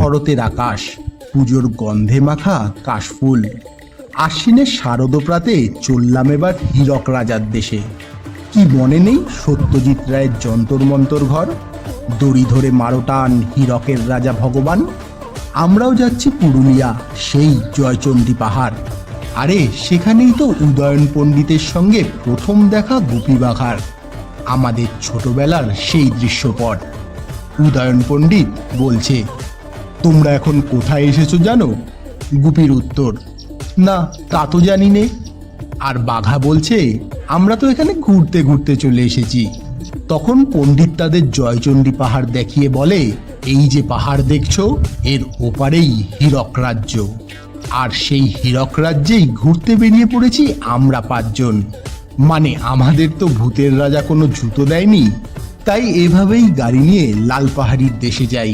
শরতের আকাশ, পুজোর গন্ধে মাখা কাশফুল। আশ্বিনের শারদপ্রাতে চললাম এবার হীরক রাজার দেশে। কি মনে নেই সত্যজিৎ রায়ের যন্তর মন্তর ঘর, দড়ি ধরে মারোটান হীরকের রাজা ভগবান। আমরাও যাচ্ছি পুরুলিয়া, সেই জয়চণ্ডী পাহাড়। আরে সেখানেই তো উদয়ন পণ্ডিতের সঙ্গে প্রথম দেখা গুপি বাঘার। আমাদের ছোটবেলার সেই দৃশ্যপট। উদয়ন পণ্ডিত বলছে, তোমরা এখন কোথায় এসেছো জানো? গুপির উত্তর, না তা তো জানি নে। আর বাঘা বলছে, আমরা তো এখানে ঘুরতে ঘুরতে চলে এসেছি। তখন পণ্ডিত তাদের জয়চণ্ডী পাহাড় দেখিয়ে বলে, এই যে পাহাড় দেখছো, এর ওপারেই হীরক রাজ্য। আর সেই হীরক রাজ্যেই ঘুরতে বেরিয়ে পড়েছি আমরা 5 জন। মানে আমাদের তো ভূতের রাজা কোনো জুতো দেয়নি, তাই এভাবেই গাড়ি নিয়ে লাল পাহাড়ির দেশে যাই,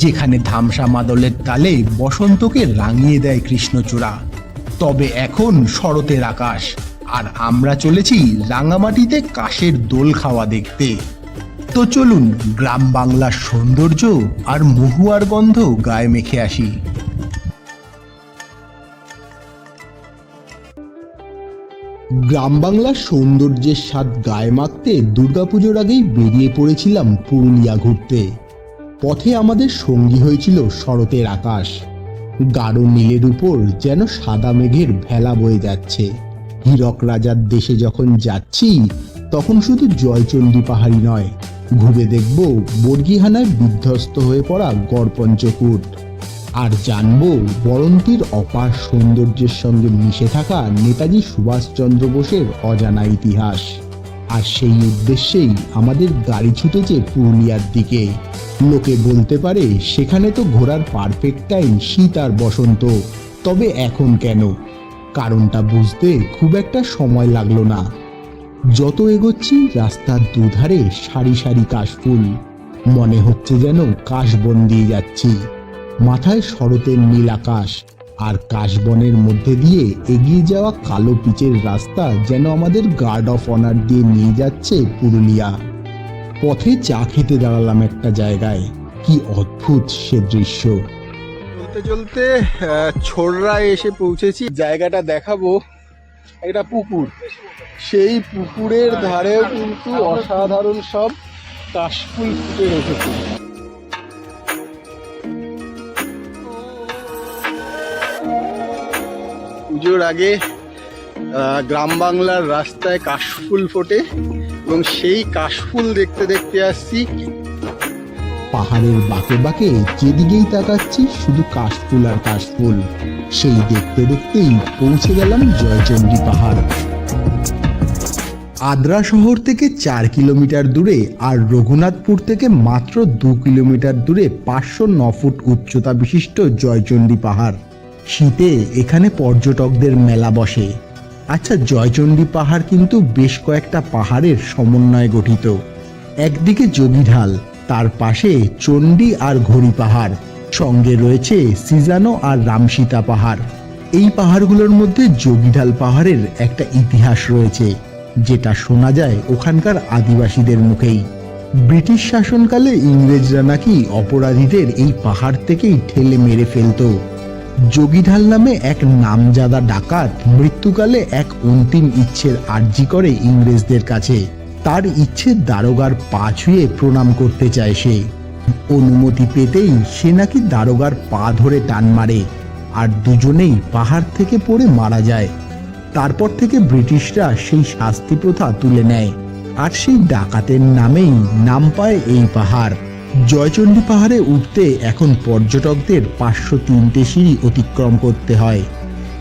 যেখানে ধামসা মাদলের তালে বসন্তকে রাঙিয়ে দেয় কৃষ্ণচূড়া। তবে এখন শরতের আকাশ, আর আমরা চলেছি রাঙামাটিতে কাশের দোল খাওয়া দেখতে। তো চলুন গ্রাম বাংলার সৌন্দর্য আর মহুয়ার গন্ধ গায়ে মেখে আসি। গ্রাম বাংলার সৌন্দর্যের স্বাদ গায়ে মাখতে দুর্গাপুজোর আগেই বেরিয়ে পড়েছিলাম পুরুলিয়া ঘুরতে। পথে আমাদের সঙ্গী হয়েছিল শরতের আকাশ। গাঢ় নীলের উপর যেন সাদা মেঘের ভেলা বয়ে যাচ্ছে। হীরক রাজার দেশে যখন যাচ্ছি, তখন শুধু জয়চণ্ডী পাহাড়ি নয়, ঘুরে দেখব বর্গিহানায় বিধ্বস্ত হয়ে পড়া গড়পঞ্চকূট। আর জানবো বরন্তির অপার সৌন্দর্যের সঙ্গে মিশে থাকা নেতাজি সুভাষচন্দ্র বোসের অজানা ইতিহাস। আর সেই উদ্দেশ্যেই আমাদের গাড়ি ছুটেছে পুরুলিয়ার দিকে। লোকে বলতে পারে সেখানে তো ঘোরার পারফেক্ট টাইম শীত আর বসন্ত, তবে এখন কেন? কারণটা বুঝতে খুব একটা সময় লাগলো না। যত এগোচ্ছি রাস্তার দুধারে সারি সারি কাশফুল, মনে হচ্ছে যেন কাশবন দিয়ে যাচ্ছি। মাথায় শরতের নীল আকাশ, আর কাশবনের মধ্যে দিয়ে এগিয়ে যাওয়া কালো পিচের রাস্তা যেন আমাদের গার্ড অফ অনার দিয়ে নিয়ে যাচ্ছে পুরুলিয়া। পথে চা খেতে দাঁড়ালাম একটা জায়গায়, কি অদ্ভুত সে দৃশ্য। চলতে চলতে ছোড়রায় এসে পৌঁছেছি। জায়গাটা দেখাবো, একটা পুকুর। সেই পুকুরের ধারেও কিন্তু অসাধারণ সব কাশফুল ফুটে রেখেছে। পুজোর আগে গ্রাম বাংলার রাস্তায় কাশফুল ফোটে, এবং সেই কাশফুল দেখতে দেখতে আসছি। পাহাড়ের বাঁকে বাঁকে যেদিকেই তাকাচ্ছি শুধু কাশফুল আর কাশফুল। সেই দেখতে দেখতেই পৌঁছে গেলাম জয়চণ্ডী পাহাড়। আদ্রা শহর থেকে 4 কিলোমিটার দূরে, আর রঘুনাথপুর থেকে মাত্র 2 কিলোমিটার দূরে 509 ফুট উচ্চতা বিশিষ্ট জয়চণ্ডী পাহাড়। শীতে এখানে পর্যটকদের মেলা বসে। আচ্ছা, জয়চণ্ডী পাহাড় কিন্তু বেশ কয়েকটা পাহাড়ের সমন্বয়ে গঠিত। একদিকে যোগীঢাল, তার পাশে চণ্ডী আর ঘড়ি পাহাড়, সঙ্গে রয়েছে সিজানো আর রামসীতা পাহাড়। এই পাহাড়গুলোর মধ্যে যোগীঢাল পাহাড়ের একটা ইতিহাস রয়েছে, যেটা শোনা যায় ওখানকার আদিবাসীদের মুখেই। ব্রিটিশ শাসনকালে ইংরেজরা নাকি অপরাধীদের এই পাহাড় থেকেই ঠেলে মেরে ফেলতো। যোগীঢাল নামে এক নামজাদা ডাকাত মৃত্যুকালে এক অন্তিম ইচ্ছের আর্জি করে ইংরেজদের কাছে। তার ইচ্ছে দারোগার পা ছুঁয়ে প্রণাম করতে চায় সে। অনুমতি পেতেই সে নাকি দারোগার পা ধরে টান মারে, আর দুজনেই পাহাড় থেকে পড়ে মারা যায়। তারপর থেকে ব্রিটিশরা সেই শাস্তি প্রথা তুলে নেয়, আর সেই ডাকাতের নামেই নাম পায় এই পাহাড়। জয়চণ্ডী পাহাড়ে উঠতে এখন পর্যটকদের 503টে সিঁড়ি অতিক্রম করতে হয়।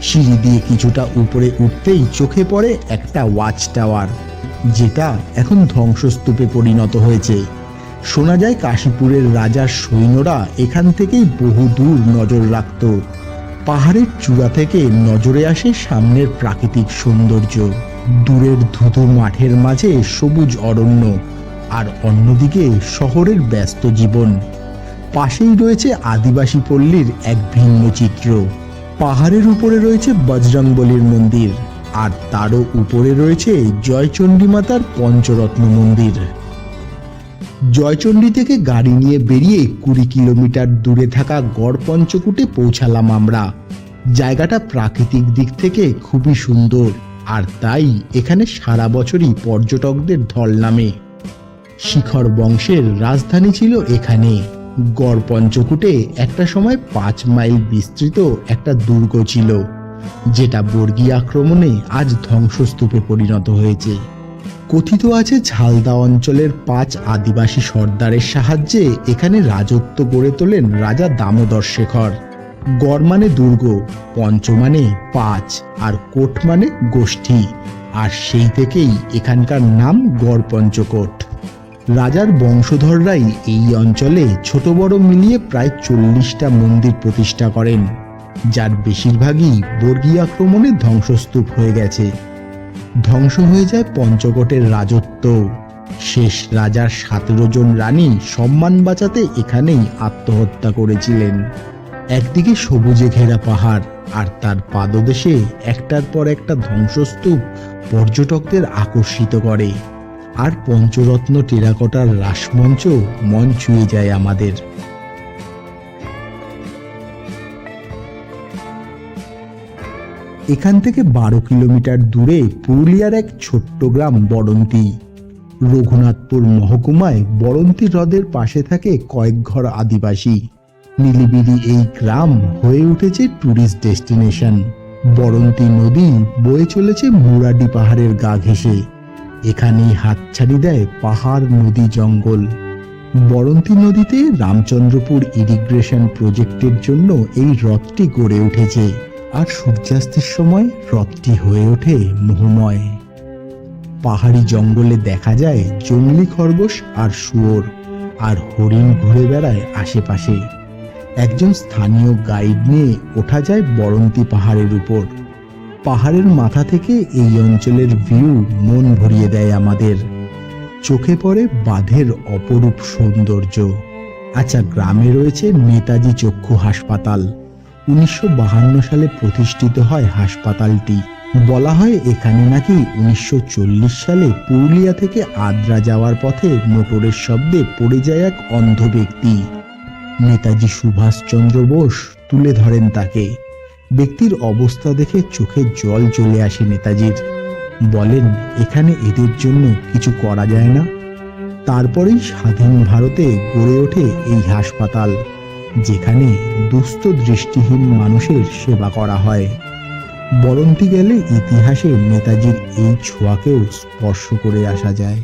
সিঁড়ি দিয়ে কিছুটা উপরে উঠতেই চোখে পড়ে একটা ওয়াচ টাওয়ার, যেটা এখন ধ্বংসস্তূপে পরিণত হয়েছে। শোনা যায় কাশীপুরের রাজার সৈন্যরা এখান থেকেই বহু দূর নজর রাখত। পাহাড়ের চূড়া থেকে নজরে আসে সামনের প্রাকৃতিক সৌন্দর্য, দূরের ধুধু মাঠের মাঝে সবুজ অরণ্য, আর অন্যদিকে শহরের ব্যস্ত জীবন। পাশেই রয়েছে আদিবাসী পল্লীর এক ভিন্ন চিত্র। পাহাড়ের উপরে রয়েছে বজরংবলীর মন্দির, আর তারও উপরে রয়েছে জয়চণ্ডী মাতার পঞ্চরত্ন মন্দির। জয়চণ্ডী থেকে গাড়ি নিয়ে বেরিয়ে 20 কিলোমিটার দূরে থাকা গড়পঞ্চকূটে পৌঁছালাম আমরা। জায়গাটা প্রাকৃতিক দিক থেকে খুবই সুন্দর, আর তাই এখানে সারা বছরই পর্যটকদের ঢল নামে। শিখর বংশের রাজধানী ছিল এখানে। গড়পঞ্চকূটে একটা সময় 5 মাইল বিস্তৃত একটা দুর্গ ছিল, যেটা বর্গী আক্রমণে আজ ধ্বংসস্তূপে পরিণত হয়েছে। কথিত আছে ঝালদা অঞ্চলের 5 আদিবাসী সর্দারের সাহায্যে এখানে রাজত্ব গড়ে তোলেন রাজা দামোদর শেখর। গড় মানে দুর্গ, পঞ্চ মানে 5, আর কোট মানে গোষ্ঠী, আর সেই থেকেই এখানকার নাম গড়পঞ্চকোট। রাজার বংশধররাই এই অঞ্চলে ছোট বড় মিলিয়ে প্রায় 40টা মন্দির প্রতিষ্ঠা করেন, যার বেশিরভাগই বর্গী আক্রমণে ধ্বংসস্তূপ হয়ে গেছে। ধ্বংস হয়ে যায় পঞ্চকোটের রাজত্ব। শেষ রাজার 17 জন রানী সম্মান বাঁচাতে এখানেই আত্মহত্যা করেছিলেন। একদিকে সবুজে ঘেরা পাহাড়, আর তার পাদদেশে একটার পর একটা ধ্বংসস্তূপ পর্যটকদের আকর্ষিত করে। আর পঞ্চরত্ন টেরাকোটার রাসমঞ্চ মন ছুঁয়ে যায় আমাদের। এখান থেকে 12 কিলোমিটার দূরে পুরুলিয়ার এক ছোট্ট গ্রাম বড়ন্তি। রঘুনাথপুর মহকুমায় বড়ন্তি হ্রদের পাশে থাকে কয়েক ঘর আদিবাসী। নিলিবিলি এই গ্রাম হয়ে উঠেছে ট্যুরিস্ট ডেস্টিনেশন। বড়ন্তি নদী বয়ে চলেছে মুরাডি পাহাড়ের গা ঘেঁষে। এখানেই হাতছানি দেয় পাহাড়, নদী, জঙ্গল। বড়ন্তি নদীতে রামচন্দ্রপুর ইরিগ্রেশন প্রজেক্টের জন্য এই হ্রদটি গড়ে উঠেছে, আর সূর্যাস্তের সময় হ্রদটি হয়ে ওঠে মোহময়। পাহাড়ি জঙ্গলে দেখা যায় জংলি খরগোশ আর শুয়োর, আর হরিণ ঘুরে বেড়ায় আশেপাশে। একজন স্থানীয় গাইড নিয়ে ওঠা যায় বড়ন্তি পাহাড়ের উপর। পাহাড়ের মাথা থেকে এই অঞ্চলের ভিউ মন ভরিয়ে দেয় আমাদের। চোখে পড়ে বাঁধের অপরূপ সৌন্দর্য। আচ্ছা, গ্রামে রয়েছে নেতাজি চক্ষু হাসপাতাল। 1952 সালে প্রতিষ্ঠিত হয় হাসপাতালটি। বলা হয় এখানে নাকি 1940 সালে পুরুলিয়া থেকে আদ্রা যাওয়ার পথে মোটরের শব্দে পড়ে যায় এক অন্ধ ব্যক্তি। নেতাজি সুভাষচন্দ্র বোস তুলে ধরেন তাকে। ব্যক্তির অবস্থা দেখে চোখে জল চলে আসে নেতাজির। বলেন, এখানে এদের জন্য কিছু করা যায় না? তারপরেই স্বাধীন ভারতে গড়ে ওঠে এই হাসপাতাল, যেখানে দুস্থ দৃষ্টিহীন মানুষের সেবা করা হয়। বড়ন্তি গেলে ইতিহাসে নেতাজির এই ছোঁয়াকেও স্পর্শ করে আসা যায়।